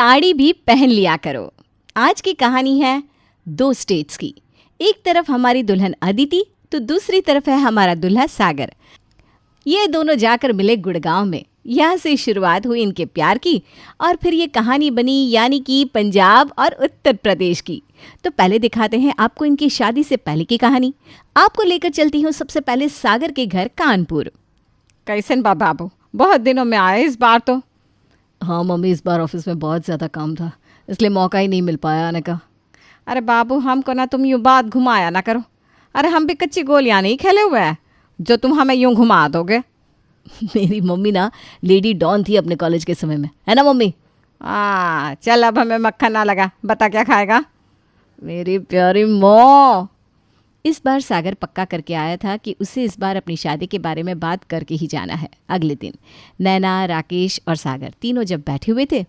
साड़ी भी पहन लिया करो। आज की कहानी है 2 स्टेट्स की। एक तरफ हमारी दुल्हन अदिति तो दूसरी तरफ है हमारा दूल्हा सागर। ये दोनों जाकर मिले गुड़गांव में। यहाँ से शुरुआत हुई इनके प्यार की और फिर ये कहानी बनी यानी कि पंजाब और उत्तर प्रदेश की। तो पहले दिखाते हैं आपको इनकी शादी से पहले की कहानी। आपको लेकर चलती हूँ सबसे पहले सागर के घर कानपुर। कैसन बा बाबू, बहुत दिनों में आए इस बार तो। हाँ मम्मी, इस बार ऑफिस में बहुत ज़्यादा काम था इसलिए मौका ही नहीं मिल पाया आने का। अरे बाबू, हमको ना तुम यूँ बात घुमाया ना करो। अरे हम भी कच्ची गोलियाँ नहीं खेले हुए हैं जो तुम हमें यूँ घुमा दोगे। मेरी मम्मी ना लेडी डॉन थी अपने कॉलेज के समय में, है ना मम्मी? चल अब हमें मक्खन ना लगा, बता क्या खाएगा? मेरी प्यारी माँ। इस बार सागर पक्का करके आया था कि उसे इस बार अपनी शादी के बारे में बात करके ही जाना है। अगले दिन नैना, राकेश और सागर तीनों जब बैठे हुए थे।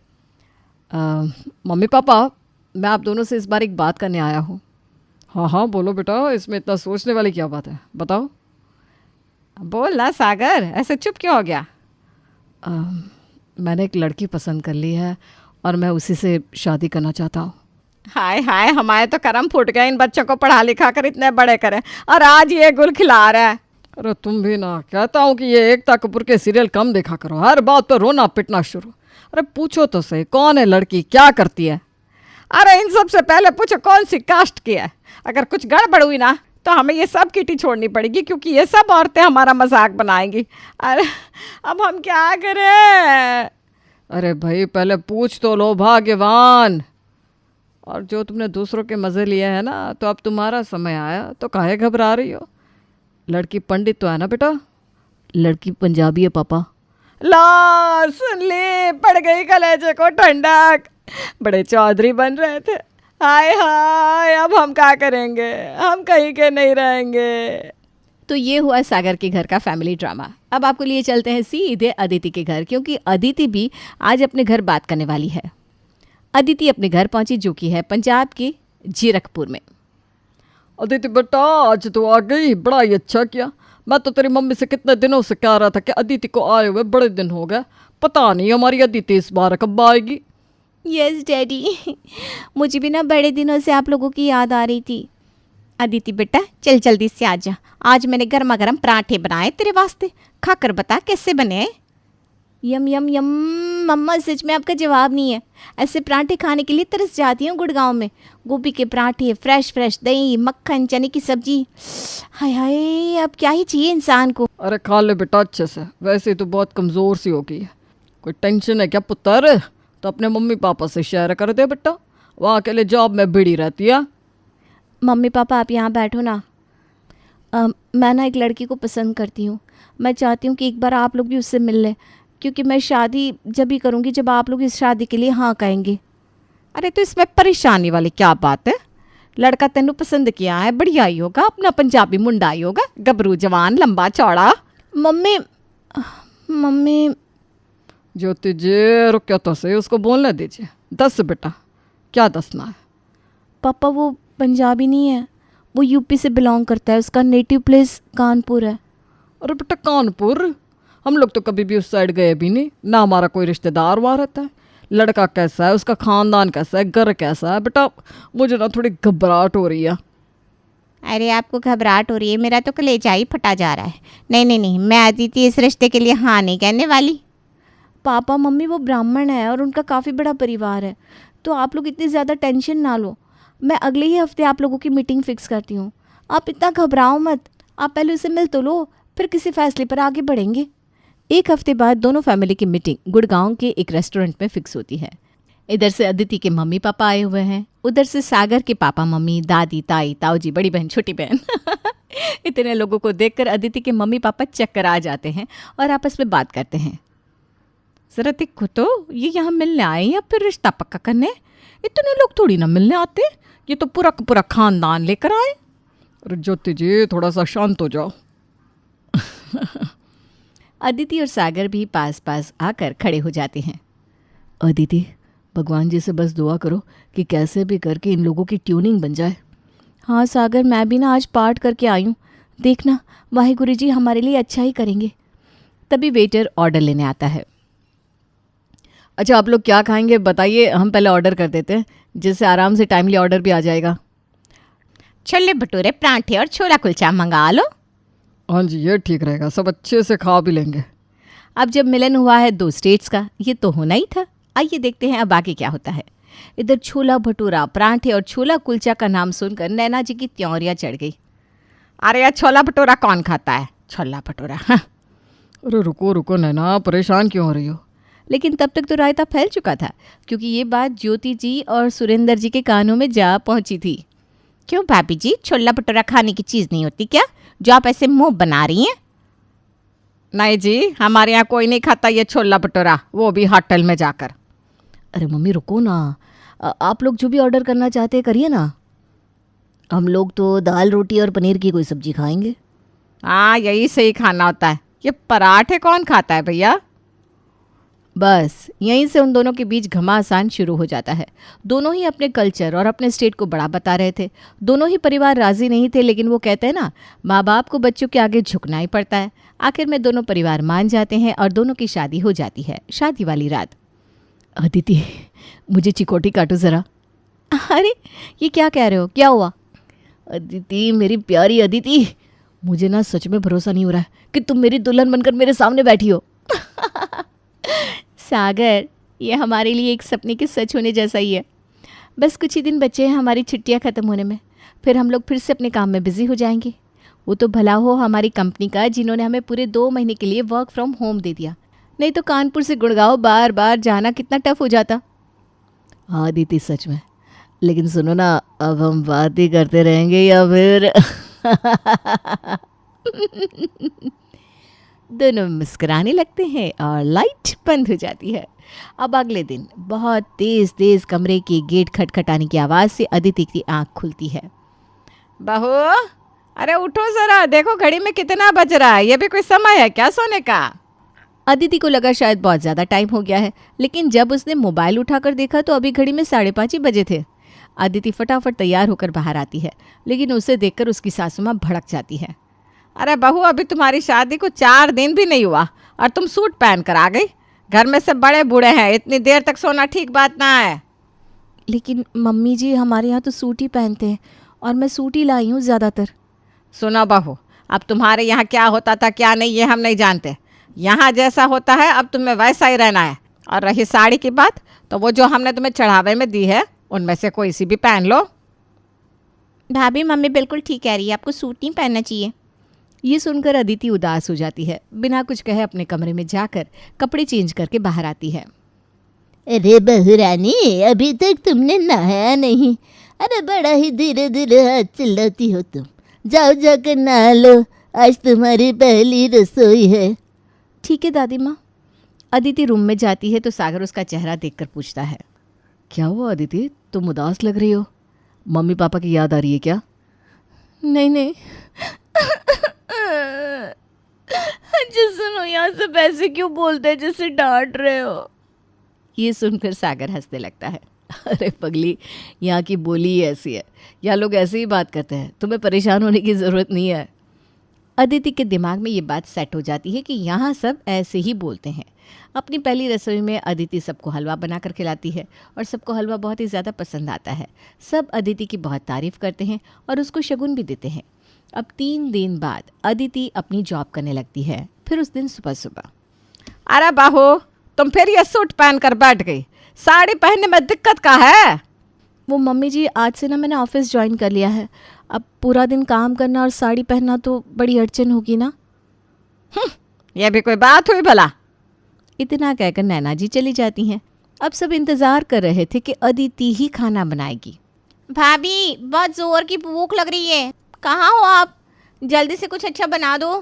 मम्मी पापा, मैं आप दोनों से इस बार एक बात करने आया हूँ। हाँ हाँ बोलो बेटा, इसमें इतना सोचने वाली क्या बात है, बताओ। बोल ना सागर, ऐसे चुप क्यों हो गया? मैंने एक लड़की पसंद कर ली है और मैं उसी से शादी करना चाहता हूँ। हाय हाय, हमारे तो करम फूट गए इन बच्चों को पढ़ा लिखा कर इतने बड़े करे और आज ये गुल खिला रहा है। अरे तुम भी ना, कहता हूँ कि ये एकता कपूर के सीरियल कम देखा करो, हर बात पर रोना पिटना शुरू। अरे पूछो तो सही, कौन है लड़की, क्या करती है? अरे इन सब से पहले पूछो कौन सी कास्ट की है। अगर कुछ गड़बड़ हुई ना तो हमें ये सब किटी छोड़नी पड़ेगी क्योंकि ये सब औरतें हमारा मजाक बनाएंगी। अरे अब हम क्या करें? अरे भाई पहले पूछ तो लो भाग्यवान। और जो तुमने दूसरों के मज़े लिए हैं ना, तो अब तुम्हारा समय आया तो काहे घबरा रही हो? लड़की पंडित तो है ना बेटा? लड़की पंजाबी है पापा। ला सुन ले, पड़ गई कलेजे को ठंडक। बड़े चौधरी बन रहे थे, हाय हाय अब हम क्या करेंगे, हम कहीं के नहीं रहेंगे। तो ये हुआ सागर के घर का फैमिली ड्रामा। अब आपको लिए चलते हैं सीधे अदिति के घर, क्योंकि अदिति भी आज अपने घर बात करने वाली है। अदिति अपने घर पहुंची जो कि है पंजाब के जीरकपुर में। अदिति बेटा, आज तो आ गई, बड़ा ही अच्छा किया। मैं तो तेरी मम्मी से कितने दिनों से कह रहा था कि अदिति को आए हुए बड़े दिन हो गए, पता नहीं हमारी अदिति इस बार कब आएगी। यस डैडी, मुझे भी ना बड़े दिनों से आप लोगों की याद आ रही थी। अदिति बेटा चल जल्दी से आ जा, आज मैंने गर्मा गर्म पराठे बनाए तेरे वास्ते, खाकर बता कैसे बने। यम यम यम। मम्मा सच में आपका जवाब नहीं है, ऐसे पराठे खाने के लिए तरस जाती हूँ गुड़गांव में। गोभी के पराठे, फ्रेश फ्रेश दही, मक्खन, चने की सब्जी, हाय हाय अब क्या ही चाहिए इंसान को। अरे खा ले बेटा अच्छे से, वैसे तो बहुत कमज़ोर सी हो गई है। कोई टेंशन है क्या पुत्र? तो अपने मम्मी पापा से शेयर कर दे बेटा, वहाँ अकेले जॉब में भिड़ी रहती है। मम्मी पापा आप यहाँ बैठो ना। मैं ना एक लड़की को पसंद करती हूँ, मैं चाहती हूँ कि एक बार आप लोग भी उससे मिल लें, क्योंकि मैं शादी जब भी करूँगी जब आप लोग इस शादी के लिए हाँ कहेंगे। अरे तो इसमें परेशानी वाली क्या बात है? लड़का तेनू पसंद किया है, बढ़िया ही होगा, अपना पंजाबी मुंडा ही होगा, गबरू जवान, लंबा चौड़ा। Mummy mummy. ज्योति जी रुक तो सही, उसको बोलने दीजिए। दस बेटा, क्या दसना है? पापा वो पंजाबी नहीं है, वो यूपी से बिलोंग करता है, उसका नेटिव प्लेस कानपुर है। अरे बेटा कानपुर, हम लोग तो कभी भी उस साइड गए भी नहीं ना, हमारा कोई रिश्तेदार वहाँ रहता है। लड़का कैसा है, उसका खानदान कैसा है, घर कैसा है? बेटा मुझे ना थोड़ी घबराहट हो रही है। अरे आपको घबराहट हो रही है, मेरा तो कलेजा ही फटा जा रहा है। नहीं नहीं नहीं, मैं अदिति इस रिश्ते के लिए हाँ नहीं कहने वाली। पापा मम्मी वो ब्राह्मण है और उनका काफ़ी बड़ा परिवार है, तो आप लोग इतनी ज़्यादा टेंशन ना लो। मैं अगले ही हफ्ते आप लोगों की मीटिंग फ़िक्स करती हूँ, आप इतना घबराओ मत। आप पहले उसे मिल तो लो, फिर किसी फैसले पर आगे बढ़ेंगे। एक हफ्ते बाद दोनों फैमिली की मीटिंग गुड़गांव के एक रेस्टोरेंट में फ़िक्स होती है। इधर से अदिति के मम्मी पापा आए हुए हैं, उधर से सागर के पापा मम्मी, दादी, ताई, ताऊजी, बड़ी बहन, छोटी बहन। इतने लोगों को देखकर अदिति के मम्मी पापा चक्कर आ जाते हैं और आपस में बात करते हैं। जरा देखो तो, ये यहाँ मिलने आए या फिर रिश्ता पक्का करने? इतने लोग थोड़ी ना मिलने आते, ये तो पूरा का पूरा खानदान लेकर आए। अरे ज्योति जी थोड़ा सा शांत हो जाओ। अदिति और सागर भी पास पास आकर खड़े हो जाते हैं। अदिति, भगवान जी से बस दुआ करो कि कैसे भी करके इन लोगों की ट्यूनिंग बन जाए। हाँ सागर, मैं भी ना आज पाठ करके आई हूँ, देखना वाहिगुरु जी हमारे लिए अच्छा ही करेंगे। तभी वेटर ऑर्डर लेने आता है। अच्छा आप लोग क्या खाएंगे बताइए, हम पहले ऑर्डर कर देते हैं जिससे आराम से टाइमली ऑर्डर भी आ जाएगा। छोले भटूरे, परांठे और छोला कुलचा मंगा लो। हाँ जी ये ठीक रहेगा, सब अच्छे से खा भी लेंगे। अब जब मिलन हुआ है 2 स्टेट्स का, ये तो होना ही था। आइए देखते हैं अब आगे क्या होता है। इधर छोला भटूरा, परांठे और छोला कुलचा का नाम सुनकर नैना जी की त्योरियां चढ़ गई। अरे यार छोला भटूरा कौन खाता है, छोला भटूरा हाँ। अरे रुको रुको नैना, परेशान क्यों हो रही हो? लेकिन तब तक तो रायता फैल चुका था, क्योंकि ये बात ज्योति जी और सुरेंद्र जी के कानों में जा पहुंची थी। क्यों भाभी जी, छोला भटूरा खाने की चीज़ नहीं होती क्या, जो आप ऐसे मुंह बना रही हैं? नहीं जी, हमारे यहाँ कोई नहीं खाता ये छोला भटूरा, वो भी होटल में जाकर। अरे मम्मी रुको ना, आप लोग जो भी ऑर्डर करना चाहते हैं करिए ना। हम लोग तो दाल रोटी और पनीर की कोई सब्जी खाएंगे। हाँ यही सही खाना होता है। ये पराठे कौन खाता है भैया? बस यहीं से उन दोनों के बीच घमासान शुरू हो जाता है। दोनों ही अपने कल्चर और अपने स्टेट को बड़ा बता रहे थे। दोनों ही परिवार राजी नहीं थे, लेकिन वो कहते हैं ना, माँ बाप को बच्चों के आगे झुकना ही पड़ता है। आखिर में दोनों परिवार मान जाते हैं और दोनों की शादी हो जाती है। शादी वाली रात, अदिति मुझे चिकोटी काटो ज़रा। अरे ये क्या कह रहे हो, क्या हुआ? अदिति मेरी प्यारी अदिति, मुझे ना सच में भरोसा नहीं हो रहा है कि तुम मेरी दुल्हन बनकर मेरे सामने बैठी हो। सागर, ये हमारे लिए एक सपने के सच होने जैसा ही है। बस कुछ ही दिन बचे हैं हमारी छुट्टियां ख़त्म होने में, फिर हम लोग फिर से अपने काम में बिज़ी हो जाएंगे। वो तो भला हो हमारी कंपनी का, जिन्होंने हमें पूरे 2 महीने के लिए वर्क फ्रॉम होम दे दिया। नहीं तो कानपुर से गुड़गांव बार बार जाना कितना टफ हो जाता। हाँ दीदी सच में, लेकिन सुनो ना, अब हम बात ही करते रहेंगे या फिर दोनों मुस्कुराने लगते हैं और लाइट बंद हो जाती है। अब अगले दिन बहुत तेज़ तेज़ कमरे के गेट खटखटाने की आवाज़ से अदिति की आंख खुलती है। बहू, अरे उठो ज़रा, देखो घड़ी में कितना बज रहा है, ये भी कोई समय है क्या सोने का? अदिति को लगा शायद बहुत ज़्यादा टाइम हो गया है, लेकिन जब उसने मोबाइल उठाकर देखा तो अभी घड़ी में 5:30 ही बजे थे। अदिति फटाफट तैयार होकर बाहर आती है, लेकिन उसे देखकर उसकी सासू माँ भड़क जाती है। अरे बहू, अभी तुम्हारी शादी को 4 दिन भी नहीं हुआ और तुम सूट पहन कर आ गई। घर में से बड़े बूढ़े हैं, इतनी देर तक सोना ठीक बात ना है। लेकिन मम्मी जी हमारे यहाँ तो सूट ही पहनते हैं और मैं सूट ही लाई हूँ ज़्यादातर। सुनो बहू, अब तुम्हारे यहाँ क्या होता था क्या नहीं ये हम नहीं जानते। यहाँ जैसा होता है अब तुम्हें वैसा ही रहना है। और रही साड़ी की बात, तो वो जो हमने तुम्हें चढ़ावे में दी है उनमें से कोई सी भी पहन लो। भाभी मम्मी बिल्कुल ठीक कह रही है, आपको सूट नहीं पहनना चाहिए। ये सुनकर अदिति उदास हो जाती है। बिना कुछ कहे अपने कमरे में जाकर कपड़े चेंज करके बाहर आती है। अरे बहू रानी, अभी तक तुमने नहाया नहीं? अरे बड़ा ही धीरे धीरे हाथ चलाती हो तुम। जाओ जाकर नहा लो, आज तुम्हारी पहली रसोई है। ठीक है दादी माँ। अदिति रूम में जाती है तो सागर उसका चेहरा देखकर पूछता है, क्या हुआ अदिति, तुम उदास लग रही हो? मम्मी पापा की याद आ रही है क्या? नहीं नहीं अच्छा सुनो, यहाँ सब ऐसे क्यों बोलते हैं जैसे डांट रहे हो? ये सुनकर सागर हंसने लगता है। अरे पगली, यहाँ की बोली ही ऐसी है, यहाँ लोग ऐसे ही बात करते हैं, तुम्हें परेशान होने की ज़रूरत नहीं है। अदिति के दिमाग में ये बात सेट हो जाती है कि यहाँ सब ऐसे ही बोलते हैं। अपनी पहली रसोई में अदिति सबको हलवा बनाकर खिलाती है और सबको हलवा बहुत ही ज़्यादा पसंद आता है। सब अदिति की बहुत तारीफ़ करते हैं और उसको शगुन भी देते हैं। अब 3 दिन बाद अदिति अपनी जॉब करने लगती है। फिर उस दिन सुबह सुबह, अरे बहू, तुम फिर ये सूट पहन कर बैठ गई, साड़ी पहनने में दिक्कत का है? वो मम्मी जी आज से ना मैंने ऑफिस ज्वाइन कर लिया है, अब पूरा दिन काम करना और साड़ी पहनना तो बड़ी अड़चन होगी ना। ये भी कोई बात हुई भला? इतना कहकर नैना जी चली जाती हैं। अब सब इंतज़ार कर रहे थे कि अदिति ही खाना बनाएगी। भाभी बहुत ज़ोर की भूख लग रही है, कहाँ हो आप? जल्दी से कुछ अच्छा बना दो।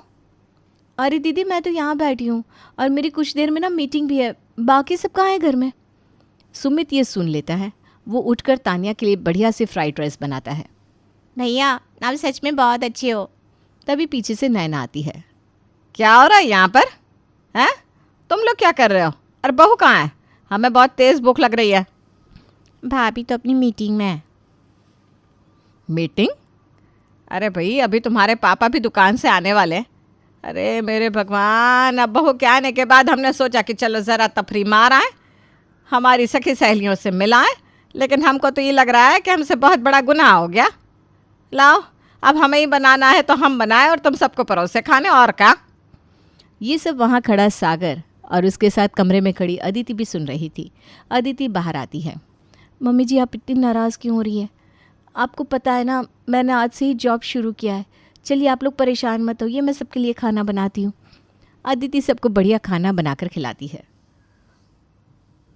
अरे दीदी मैं तो यहाँ बैठी हूँ और मेरी कुछ देर में ना मीटिंग भी है, बाकी सब कहाँ है घर में? सुमित ये सुन लेता है। वो उठकर तानिया के लिए बढ़िया से फ्राइड राइस बनाता है। भैया आप सच में बहुत अच्छे हो। तभी पीछे से नैना आती है। क्या हो रहा है यहाँ पर? हैं? तुम लोग क्या कर रहे हो? अरे बहू कहाँ है? हमें बहुत तेज़ भूख लग रही है। भाभी तो अपनी मीटिंग में है। मीटिंग? अरे भाई, अभी तुम्हारे पापा भी दुकान से आने वाले हैं। अरे मेरे भगवान, अब बहू के आने के बाद हमने सोचा कि चलो ज़रा तफरी मार आए। हमारी सखी सहेलियों से मिलाएं, लेकिन हमको तो ये लग रहा है कि हमसे बहुत बड़ा गुनाह हो गया। लाओ, अब हमें ही बनाना है तो हम बनाएं और तुम सबको परोसे खाने, और क्या। ये सब वहाँ खड़ा सागर और उसके साथ कमरे में खड़ी अदिति भी सुन रही थी। अदिति बाहर आती है। मम्मी जी, आप इतनी नाराज़ क्यों हो रही हैं? आपको पता है ना, मैंने आज से ही जॉब शुरू किया है। चलिए आप लोग परेशान मत होइए, मैं सबके लिए खाना बनाती हूँ। अदिति सबको बढ़िया खाना बनाकर खिलाती है।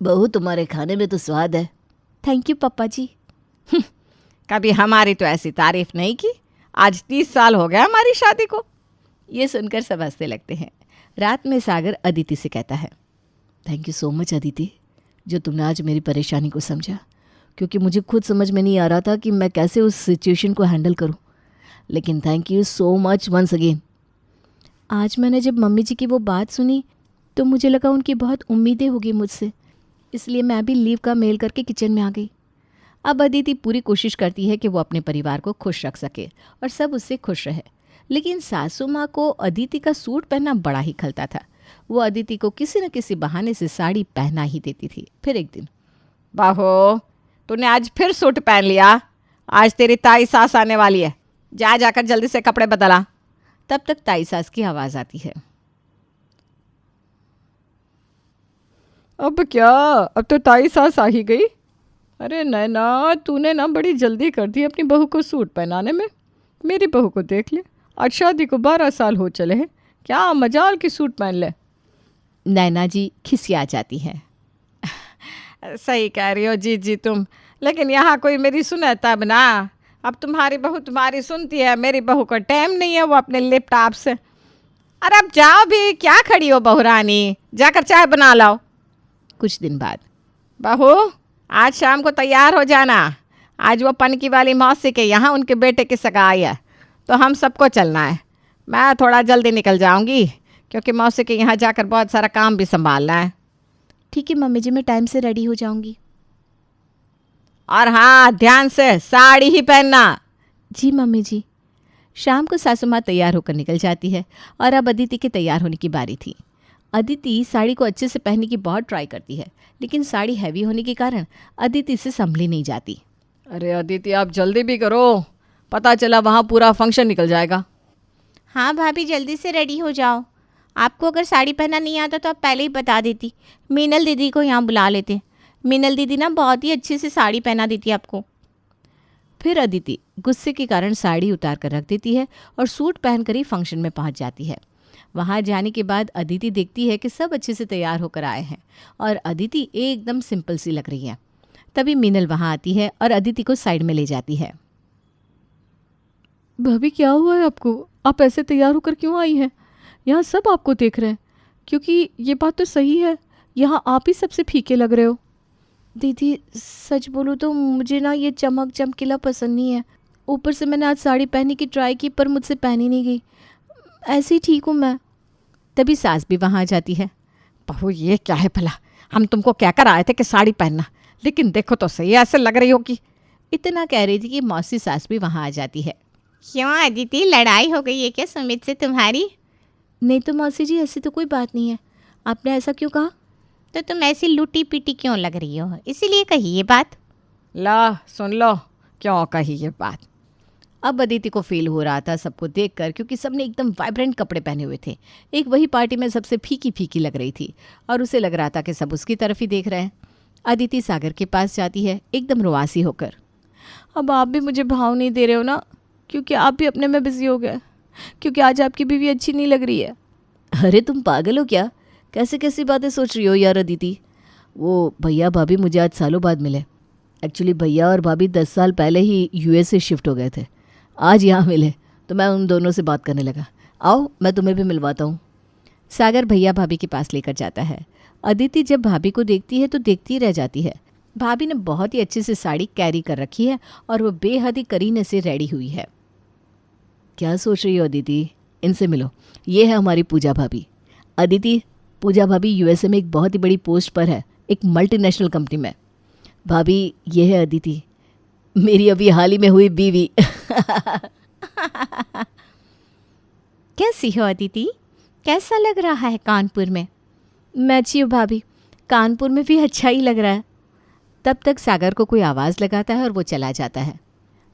बहू, तुम्हारे खाने में तो स्वाद है। थैंक यू पापा जी। कभी हमारी तो ऐसी तारीफ नहीं की। आज 30 साल हो गया हमारी शादी को। ये सुनकर सब हंसने लगते हैं। रात में सागर अदिति से कहता है, thank you so much Aditi, जो तुमने आज मेरी परेशानी को समझा, क्योंकि मुझे खुद समझ में नहीं आ रहा था कि मैं कैसे उस सिचुएशन को हैंडल करूं। लेकिन thank you so much once again. आज मैंने जब मम्मी जी की वो बात सुनी तो मुझे लगा उनकी बहुत उम्मीदें होगी मुझसे, इसलिए मैं भी लीव का मेल करके किचन में आ गई। अब अदिति पूरी कोशिश करती है कि वो अपने परिवार को खुश रख सके और सब उससे खुश रहे। लेकिन सासू माँ को अदिति का सूट पहनना बड़ा ही खलता था। वो अदिति को किसी न किसी बहाने से साड़ी पहना ही देती थी। फिर एक दिन, बाहो, तूने आज फिर सूट पहन लिया। आज तेरी ताई सास आने वाली है, जाकर जल्दी से कपड़े बदला। तब तक ताई सास की आवाज़ आती है। अब क्या, अब तो ताई सास आ ही गई। अरे नैना, तूने ना बड़ी जल्दी कर दी अपनी बहू को सूट पहनाने में। मेरी बहू को देख ले, आज शादी को 12 साल हो चले हैं, क्या मजाल की सूट पहन ले। नैना जी खिसिया जाती है। सही कह रही हो जी तुम, लेकिन यहाँ कोई मेरी सुने तब ना। अब तुम्हारी बहू तुम्हारी सुनती है, मेरी बहू को टाइम नहीं है वो अपने लैपटॉप से। अरे अब जाओ भी, क्या खड़ी हो बहू रानी, जाकर चाय बना लाओ। कुछ दिन बाद, बहू आज शाम को तैयार हो जाना। आज वो पनकी वाली मौसी के यहाँ उनके बेटे की सगाई है, तो हम सबको चलना है। मैं थोड़ा जल्दी निकल जाऊंगी क्योंकि मौसी के यहाँ जाकर बहुत सारा काम भी संभालना है। ठीक है मम्मी जी, मैं टाइम से रेडी हो जाऊंगी। और हाँ, ध्यान से साड़ी ही पहनना। जी मम्मी जी। शाम को सासू माँ तैयार होकर निकल जाती है और अब अदिति के तैयार होने की बारी थी। अदिति साड़ी को अच्छे से पहनने की बहुत ट्राई करती है, लेकिन साड़ी हैवी होने के कारण अदिति से संभली नहीं जाती। अरे अदिति, आप जल्दी भी करो, पता चला वहाँ पूरा फंक्शन निकल जाएगा। हाँ भाभी, जल्दी से रेडी हो जाओ। आपको अगर साड़ी पहनना नहीं आता तो आप पहले ही बता देती, मीनल दीदी को यहाँ बुला लेते। मीनल दीदी ना बहुत ही अच्छे से साड़ी पहना देती आपको। फिर अदिति गुस्से के कारण साड़ी उतार कर रख देती है और सूट पहनकर ही फंक्शन में पहुंच जाती है। वहां जाने के बाद अदिति देखती है कि सब अच्छे से तैयार होकर आए हैं और अदिति एकदम सिंपल सी लग रही है। तभी मीनल वहां आती है और अदिति को साइड में ले जाती है। भाभी, क्या हुआ है आपको? आप ऐसे तैयार होकर क्यों आई हैं? यहाँ सब आपको देख रहे हैं, क्योंकि ये बात तो सही है, यहाँ आप ही सबसे फीके लग रहे हो। दीदी सच बोलूँ तो मुझे ना ये चमक चमकीला पसंद नहीं है। ऊपर से मैंने आज साड़ी पहनने की ट्राई की पर मुझसे पहनी नहीं गई। ऐसे ही ठीक हूँ मैं। तभी सास भी वहाँ आ जाती है। बहू ये क्या है भला, हम तुमको क्या कर आए थे कि साड़ी पहनना, लेकिन देखो तो सही ऐसे लग रही हो कि। इतना कह रही थी कि मौसी सास भी वहाँ आ जाती है। क्यों अदिति, लड़ाई हो गई है क्या सुमित से तुम्हारी? नहीं तो मौसी जी, ऐसी तो कोई बात नहीं है। आपने ऐसा क्यों कहा? तो तुम ऐसी लूटी पीटी क्यों लग रही हो, इसीलिए कही ये बात। ला सुन लो, क्यों कही ये बात। अब अदिति को फील हो रहा था सबको देखकर, क्योंकि सबने एकदम वाइब्रेंट कपड़े पहने हुए थे। एक वही पार्टी में सबसे फीकी फीकी लग रही थी और उसे लग रहा था कि सब उसकी तरफ ही देख रहे हैं। अदिति सागर के पास जाती है एकदम रुआसी होकर। अब आप भी मुझे भाव नहीं दे रहे हो ना, क्योंकि आप भी अपने में बिजी हो गए, क्योंकि आज आपकी बीवी अच्छी नहीं लग रही है। अरे तुम पागल हो क्या? कैसे कैसी बातें सोच रही हो यार अदिति। वो भैया भाभी मुझे आज सालों बाद मिले। एक्चुअली भैया और भाभी 10 साल पहले ही यूएस से शिफ्ट हो गए थे। आज यहाँ मिले तो मैं उन दोनों से बात करने लगा। आओ मैं तुम्हें भी मिलवाता हूँ। सागर भैया भाभी के पास लेकर जाता है। अदिति जब भाभी को देखती है तो देखती रह जाती है। भाभी ने बहुत ही अच्छे से साड़ी कैरी कर रखी है और वो बेहद ही करीने से रेडी हुई है। क्या सोच रही हो अदिति? इनसे मिलो, ये है हमारी पूजा भाभी। अदिति, पूजा भाभी यूएसए में एक बहुत ही बड़ी पोस्ट पर है, एक मल्टीनेशनल कंपनी में। भाभी ये है अदिति, मेरी अभी हाल ही में हुई बीवी। कैसी हो अदिति, कैसा लग रहा है कानपुर में? मैं अच्छी हूँ भाभी, कानपुर में भी अच्छा ही लग रहा है। तब तक सागर को कोई आवाज़ लगाता है और वो चला जाता है।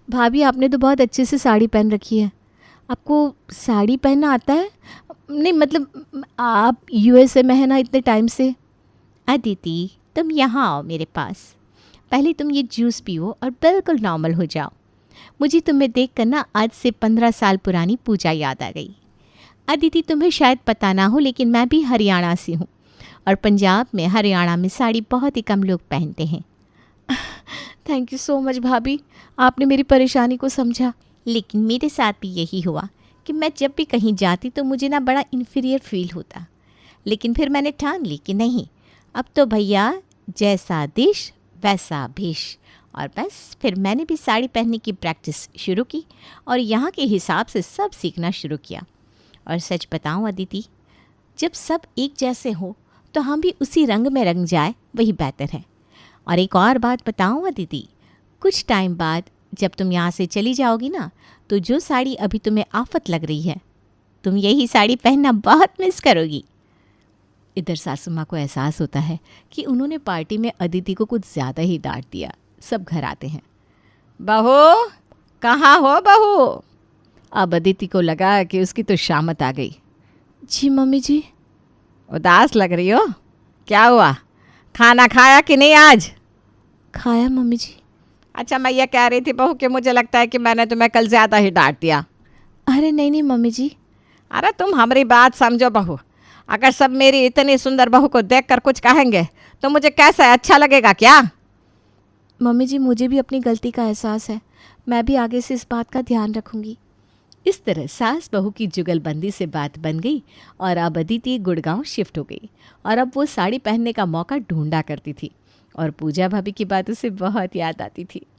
भाभी आपने तो बहुत अच्छे से साड़ी पहन रखी है। आपको साड़ी पहनना आता है? नहीं मतलब आप यूएसए में है ना इतने टाइम से। अदिति तुम यहाँ आओ मेरे पास, पहले तुम ये जूस पियो और बिल्कुल नॉर्मल हो जाओ। मुझे तुम्हें देखकर ना आज से 15 साल पुरानी पूजा याद आ गई। अदिति तुम्हें शायद पता ना हो लेकिन मैं भी हरियाणा से हूँ और पंजाब में हरियाणा में साड़ी बहुत ही कम लोग पहनते हैं। थैंक यू सो मच भाभी, आपने मेरी परेशानी को समझा। लेकिन मेरे साथ भी यही हुआ कि मैं जब भी कहीं जाती तो मुझे ना बड़ा इन्फीरियर फील होता। लेकिन फिर मैंने ठान ली कि नहीं, अब तो भैया जैसा देश वैसा भेष। और बस फिर मैंने भी साड़ी पहनने की प्रैक्टिस शुरू की और यहाँ के हिसाब से सब सीखना शुरू किया। और सच बताऊँ अदिति, जब सब एक जैसे हो तो हम भी उसी रंग में रंग जाए वही बेहतर है। और एक और बात बताऊँ अदिति, कुछ टाइम बाद जब तुम यहाँ से चली जाओगी ना तो जो साड़ी अभी तुम्हें आफत लग रही है, तुम यही साड़ी पहनना बहुत मिस करोगी। इधर सासू माँ को एहसास होता है कि उन्होंने पार्टी में अदिति को कुछ ज़्यादा ही डांट दिया। सब घर आते हैं। बहू कहाँ हो बहू? अब अदिति को लगा कि उसकी तो शामत आ गई। जी मम्मी जी। उदास लग रही हो, क्या हुआ? खाना खाया कि नहीं आज? खाया मम्मी जी। अच्छा मैं ये कह रही थी बहू कि मुझे लगता है कि मैंने तुम्हें कल ज़्यादा ही डांट दिया। अरे नहीं नहीं मम्मी जी। अरे तुम हमारी बात समझो बहू, अगर सब मेरी इतनी सुंदर बहू को देखकर कुछ कहेंगे तो मुझे कैसा अच्छा लगेगा क्या? मम्मी जी मुझे भी अपनी गलती का एहसास है, मैं भी आगे से इस बात का ध्यान रखूंगी। इस तरह सास बहू की जुगलबंदी से बात बन गई और अब अदिति गुड़गांव शिफ्ट हो गई और अब वो साड़ी पहनने का मौका ढूंढा करती थी और पूजा भाभी की बात उसे बहुत याद आती थी।